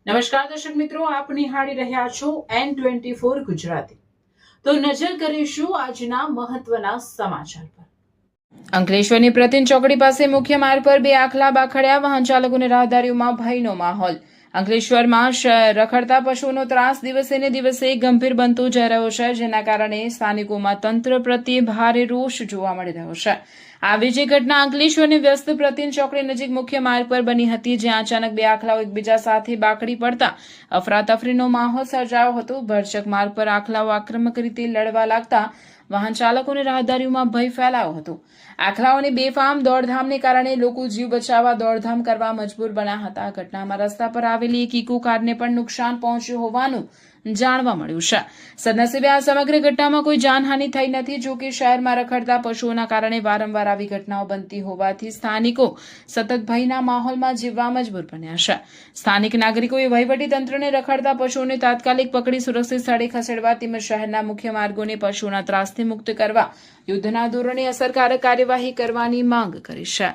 નમસ્કાર દર્શક મિત્રો, આપ નિહાળી રહ્યા છો N24 ગુજરાતી। તો નજર કરીશું આજના મહત્વના સમાચાર પર। અંકલેશ્વરની પ્રતિન ચોકડી પાસે મુખ્ય માર્ગ પર બે આખલા બાખડ્યા, વાહન ચાલકોને રાહદારીઓમાં ભયનો માહોલ। અંકલેશ્વરમાં રખડતા પશુઓનો ત્રાસ દિવસે ને દિવસે ગંભીર બનતો જઈ રહ્યો છે, જેના કારણે સ્થાનિકોમાં તંત્ર પ્રત્યે ભારે રોષ જોવા મળી રહ્યો છે। આવી જ ઘટના અંકલેશ્વરની વ્યસ્ત પ્રતિન ચોકડી નજીક મુખ્ય માર્ગ પર બની હતી, જ્યાં અચાનક બે આખલાઓ એકબીજા સાથે બાકડી પડતા અફરાતફરીનો માહોલ સર્જાયો હતો। ભરચક માર્ગ પર આખલાઓ આક્રમક રીતે લડવા લાગતા વાહન ચાલકો અને રાહદારીઓમાં ભય ફેલાયો હતો। આખલાઓની બેફામ દોડધામને કારણે લોકો જીવ બચાવવા દોડધામ કરવા મજબૂર બન્યા હતા। ઘટનામાં રસ્તા પર આવેલી એક ઇકો કારને પણ નુકસાન પહોંચ્યું હોવાનું જાણવા મળ્યું છે। સદનસીબે આ સમગ્ર ઘટનામાં કોઈ જાનહાનિ થઈ નથી। જો કે શહેરમાં રખડતા પશુઓના કારણે વારંવાર આવી ઘટનાઓ બનતી હોવાથી સ્થાનિકો સતત ભયના માહોલમાં જીવવા મજબૂર બન્યા છે। સ્થાનિક નાગરિકોએ વહીવટીતંત્રને રખડતા પશુઓને તાત્કાલિક પકડી સુરક્ષિત સ્થળે ખસેડવા તેમજ શહેરના મુખ્ય માર્ગોને પશુઓના ત્રાસથી મુક્ત કરવા યુદ્ધના ધોરણે અસરકારક કાર્યવાહી કરવાની માંગ કરી છે।